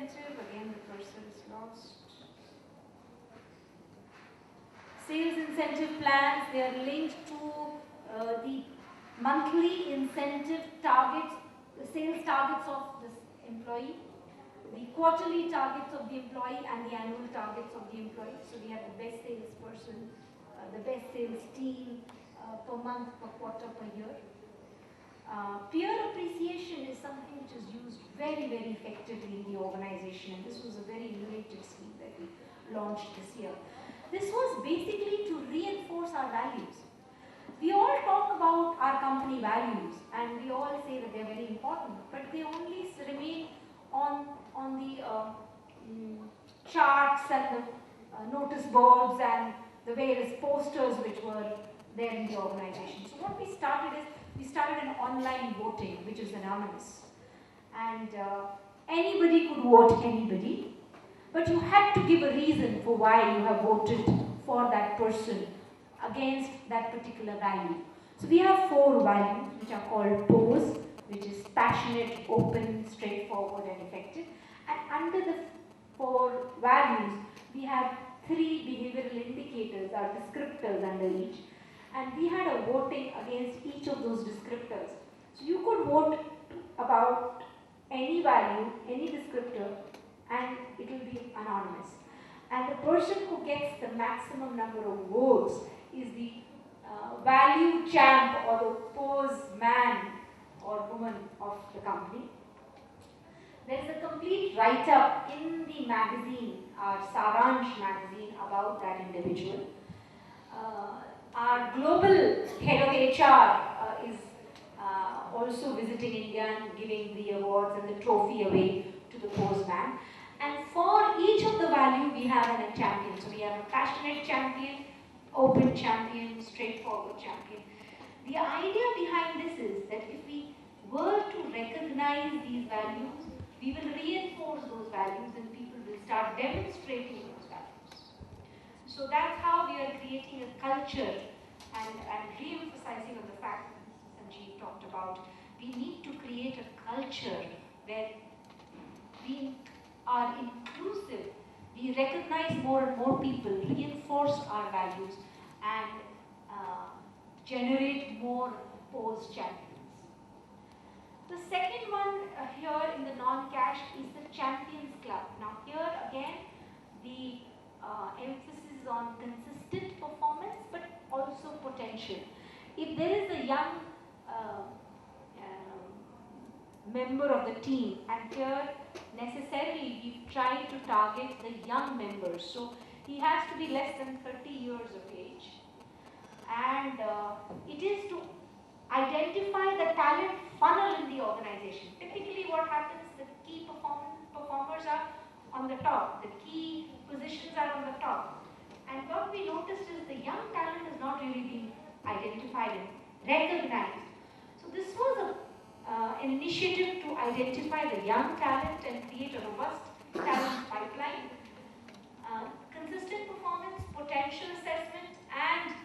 incentive, again the cursor is lost. Sales incentive plans, they are linked to the monthly incentive targets, the sales targets of this employee, the quarterly targets of the employee, and the annual targets of the employee. So we have the best salesperson, the best sales team per month, per quarter, per year. Peer appreciation is something which is used very, very effectively in the organization, and this was a very innovative scheme that we launched this year. This was basically to reinforce our values. We all talk about our company values and we all say that they're very important, but they only remain on the charts and the notice boards and the various posters which were there in the organization. So what we started is, we started an online voting which is anonymous, and anybody could vote anybody, but you had to give a reason for why you have voted for that person against that particular value. So we have 4 values which are called POSE, which is passionate, open, straightforward and effective. And under the 4 values, we have 3 behavioral indicators or descriptors under each. And we had a voting against each of those descriptors. So you could vote about any value, any descriptor, and it will be anonymous. And the person who gets the maximum number of votes is the value champ or the pose man or woman of the company. There is a complete write-up in the magazine, our Saransh magazine, about that individual. Our global head of HR is also visiting India and giving the awards and the trophy away to the postman. And for each of the value, we have a champion. So we have a passionate champion, open champion, straightforward champion. The idea behind this is that if we were to recognize these values, we will reinforce those values and people will start demonstrating those values. So that's how we are creating a culture and re-emphasizing on the fact that Sanjeev talked about. We need to create a culture where we are inclusive, we recognize more and more people, reinforce our values, and generate more POSE champions. The second one here in the non-cash is the Champions Club. Now here again, the emphasis is on consistent performance, but also potential. If there is a young member of the team, and here necessarily we've tried to target the young members, so he has to be less than 30 years of age, and it is to identify the talent funnel in the organization. Typically what happens, the key performers are on the top, the key positions are on the top, and what we noticed is the young talent is not really being identified and recognized. So this was an initiative to identify the young talent and create a robust talent pipeline, consistent performance, potential assessment, and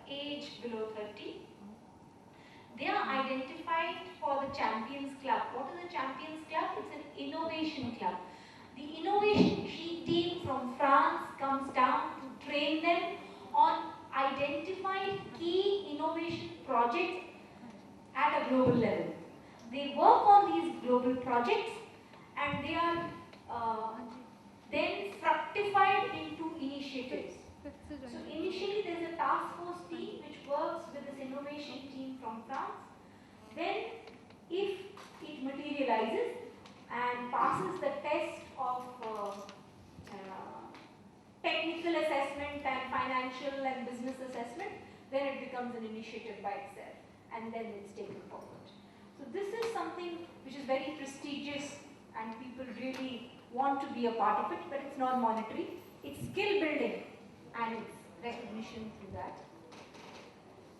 age below 30. They are identified for the Champions Club. What is the Champions Club? It's an innovation club. The innovation team from France comes down to train them on identifying key innovation projects at a global level. They work on these global projects and they are then fructified into initiatives. So initially there is a task force team which works with this innovation team from France. Then if it materializes and passes the test of technical assessment and financial and business assessment, then it becomes an initiative by itself, and then it's taken forward. So this is something which is very prestigious and people really want to be a part of it, but it's non-monetary. It's skill building and it's recognition through that.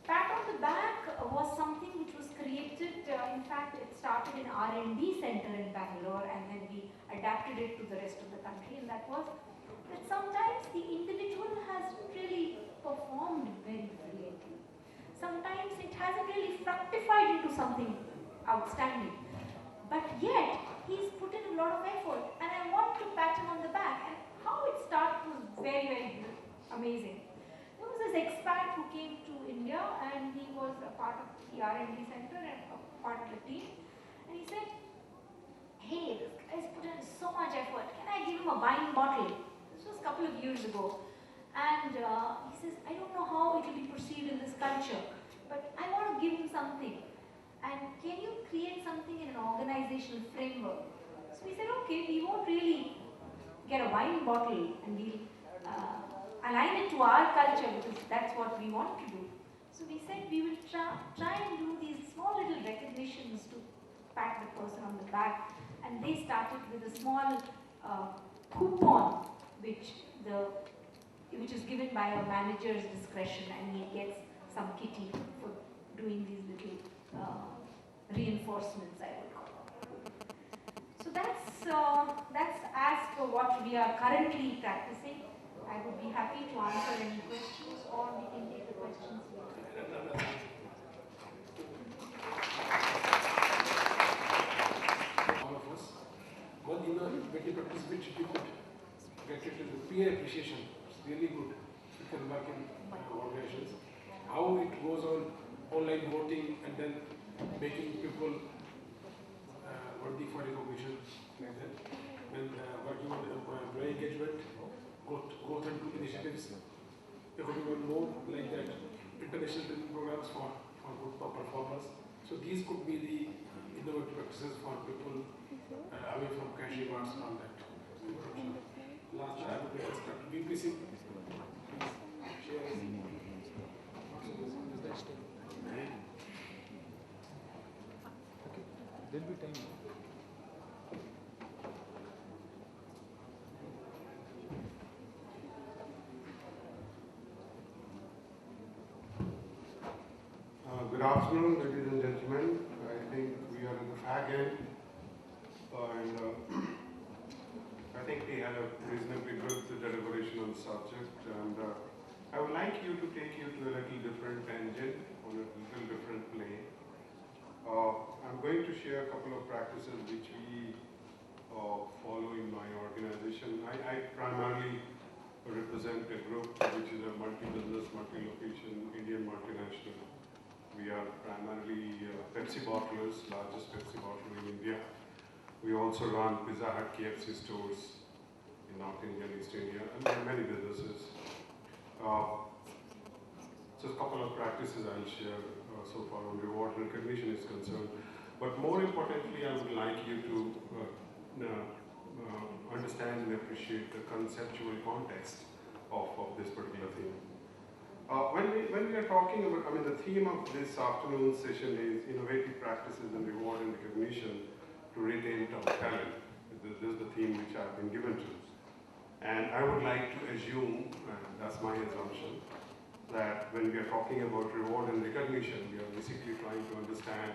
Pat on the back was something which was created, in fact it started in R&D center in Bangalore, and then we adapted it to the rest of the country, and that was that sometimes the individual has really performed very brilliantly. Sometimes it hasn't really fructified into something outstanding, but yet he's put in a lot of effort, and amazing. There was this expat who came to India and he was a part of the R&D center and a part of the team. And he said, hey, this guy's put in so much effort. Can I give him a wine bottle? This was a couple of years ago. And he says, I don't know how it will be perceived in this culture, but I want to give him something. And can you create something in an organizational framework? So we said, okay, we won't really get a wine bottle and we'll align it to our culture because that's what we want to do. So we said we will try and do these small little recognitions to pat the person on the back. And they started with a small coupon which is given by a manager's discretion, and he gets some kitty for doing these little reinforcements, I would call. So that's as per what we are currently practicing. I would be happy to answer any questions, or we can take the questions later. All of us. One innovative practice which we could get it is peer appreciation. It's really good. You can work in organizations. How it goes on online voting and then making people worthy for recognition like that. When working on employee engagement, go through initiatives. There could be more like that. International training programs for good performers. So these could be the innovative practices for people away from cash rewards and all that. Last I would expect VPC. There'll be time. Good afternoon, ladies and gentlemen. I think we are at the fag end, and I think we had a reasonably good deliberation on the subject, and I would like you to take you to a little different tangent, on a little different plane. I'm going to share a couple of practices which we follow in my organization. I primarily represent a group which is a multi-business, multi-location, Indian multinational. We are primarily Pepsi bottlers, largest Pepsi bottler in India. We also run Pizza Hut, KFC stores in North India and East India, and there are many businesses. So a couple of practices I'll share so far on reward recognition is concerned. But more importantly, I would like you to understand and appreciate the conceptual context of this particular theme. When we are talking about, the theme of this afternoon session is innovative practices and reward and recognition to retain top talent. This is the theme which I've been given to. And I would like to assume, and that's my assumption, that when we are talking about reward and recognition, we are basically trying to understand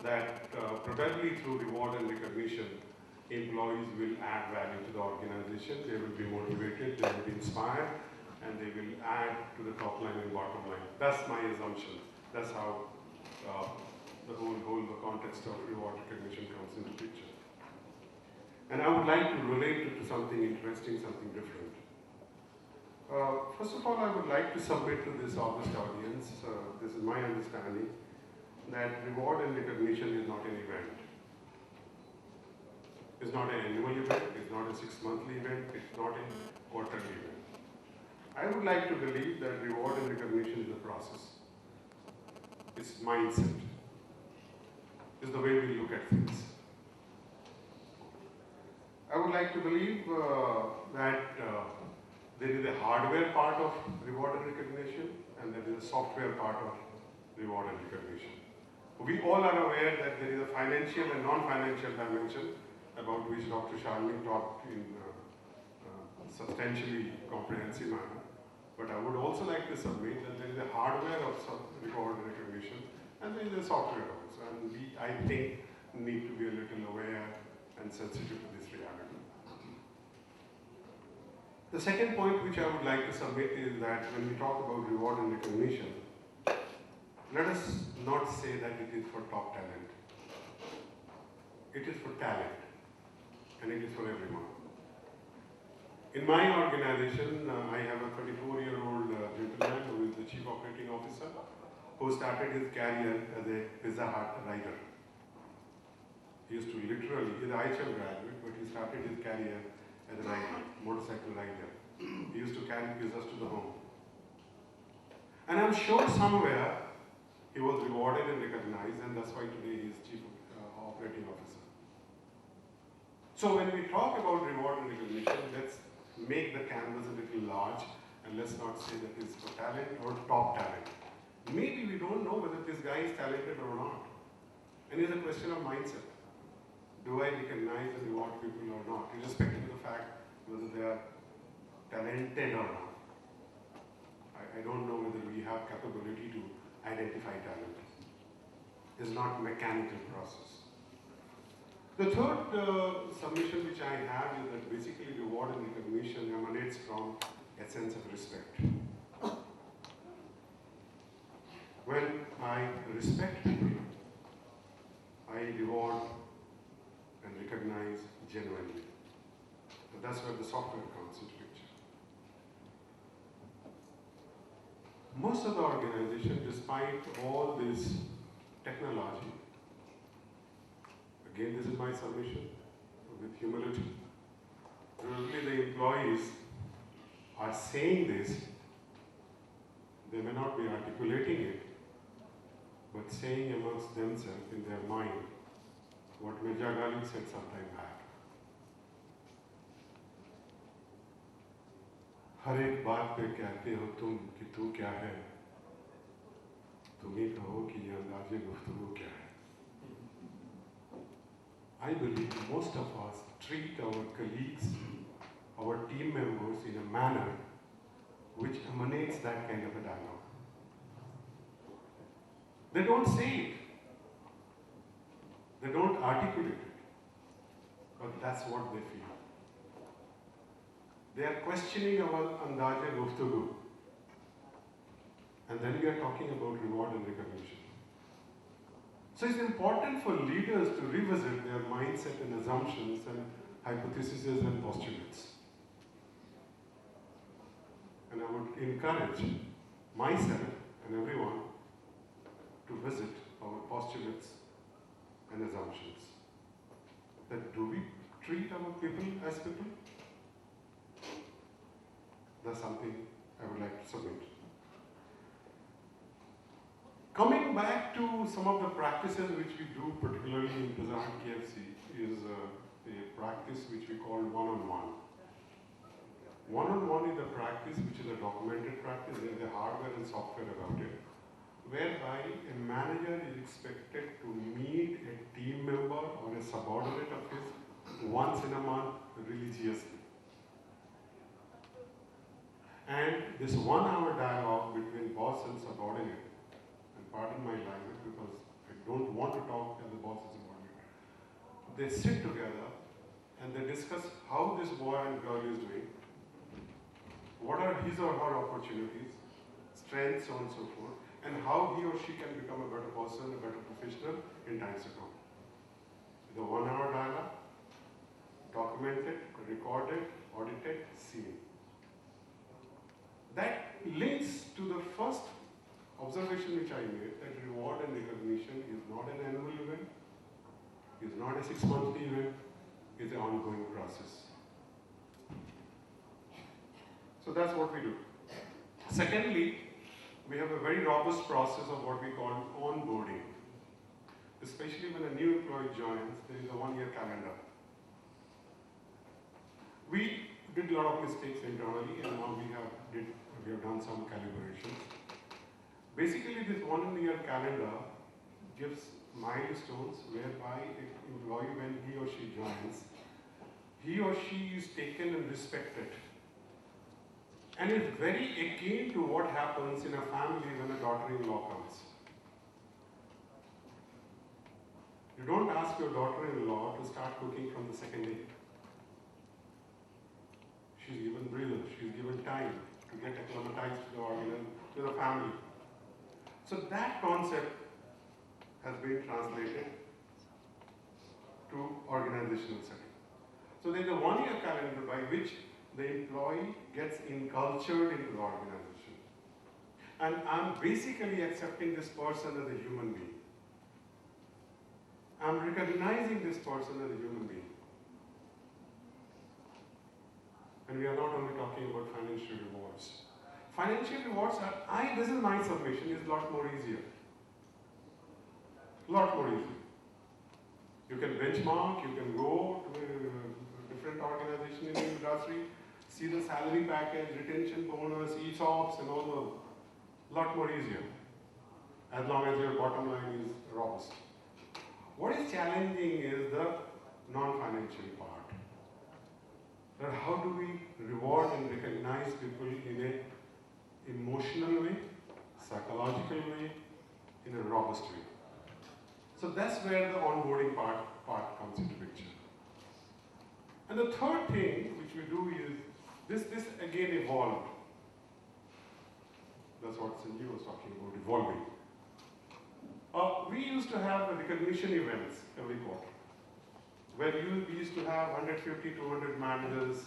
that probably through reward and recognition, employees will add value to the organization, they will be motivated, they will be inspired, and they will add to the top line and bottom line. That's my assumption. That's how the whole context of reward recognition comes into picture. And I would like to relate it to something interesting, something different. First of all, I would like to submit to this august audience, this is my understanding, that reward and recognition is not an event. It's not an annual event, it's not a 6-monthly event, it's not a quarterly event. I would like to believe that reward and recognition is a process. It's mindset. It's the way we look at things. I would like to believe that there is a hardware part of reward and recognition, and there is a software part of reward and recognition. We all are aware that there is a financial and non-financial dimension about which Dr. Sharmi talked in substantially comprehensive manner. But I would also like to submit that there is a hardware of reward and recognition, and there is a software also. And we, I think, need to be a little aware and sensitive to this reality. The second point which I would like to submit is that when we talk about reward and recognition, let us not say that it is for top talent. It is for talent, and it is for everyone. In my organization, I have a 34-year-old gentleman who is the chief operating officer, who started his career as a Pizza Hut rider. He used to literally, he's an IHM graduate, but he started his career as a rider, motorcycle rider. He used to carry pizzas to the home. And I'm sure somewhere he was rewarded and recognized, and that's why today he is chief operating officer. So when we talk about reward and recognition, let's make the canvas a little large, and let's not say that it's for talent or top talent. Maybe we don't know whether this guy is talented or not. And it's a question of mindset. Do I recognize and reward people or not, irrespective of the fact whether they are talented or not? I don't know whether we have capability to identify talent. It's not a mechanical process. The third submission which I have is that basically reward and recognition emanates from a sense of respect. When I respect people, I reward and recognize genuinely. So that's where the software comes into picture. Most of the organization, despite all this technology, again this is my submission with humility, probably the employees are saying this, they may not be articulating it, but saying amongst themselves in their mind what Mirza Ghalib said some time back. हर एक बात पे कहते हो तुम कि तू क्या है, तुम ही कहो कि ये अंदाज़े गुफ्तगू क्या है. I believe most of us treat our colleagues, our team members in a manner which emanates that kind of a dialogue. They don't say it, they don't articulate it, but that's what they feel. They are questioning our andaze guftagu. And then we are talking about reward and recognition. So it's important for leaders to revisit their mindset and assumptions and hypotheses and postulates. And I would encourage myself and everyone to visit our postulates and assumptions. That do we treat our people as people? That's something I would like to submit. Coming back to some of the practices which we do, particularly in Pizza Hut KFC, is a practice which we call one-on-one. One-on-one is a practice which is a documented practice. There is a hardware and software about it, whereby a manager is expected to meet a team member or a subordinate of his once in a month religiously. And this 1 hour dialogue between boss and subordinate, and pardon my language because I don't want to talk as a boss and subordinate, they sit together and they discuss how this boy and girl is doing, what are his or her opportunities, strengths, so on and so forth, and how he or she can become a better person, a better professional in times to come. The 1 hour dialogue, documented, recorded, audited, seen. That links to the first observation which I made, that reward and recognition is not an annual event, is not a 6-monthly event, it's an ongoing process. So that's what we do. Secondly, we have a very robust process of what we call onboarding. Especially when a new employee joins, there is a 1-year calendar. We did a lot of mistakes internally, and now we have done some calibrations. Basically, this 1-year calendar gives milestones whereby an employee, when he or she joins, he or she is taken and respected. And it's very akin to what happens in a family when a daughter-in-law comes. You don't ask your daughter-in-law to start cooking from the second day. She's given breathers, she's given time to get acclimatized to the family. So that concept has been translated to organizational setting. So there's a 1-year calendar by which the employee gets encultured into the organization. And I'm basically accepting this person as a human being. I'm recognizing this person as a human being. And we are not only talking about financial rewards. Financial rewards are, this is my submission, is a lot more easier. Lot more easier. You can benchmark, you can go to a different organization in the industry, see the salary package, retention bonus, ESOPs and all the lot more easier. As long as your bottom line is robust. What is challenging is the non-financial part. That how do we reward and recognize people in an emotional way, psychological way, in a robust way. So that's where the onboarding part comes into picture. And the third thing which we do is, this again evolved. That's what Sanjeev was talking about, evolving. We used to have recognition events every quarter, where we used to have 150, 200 managers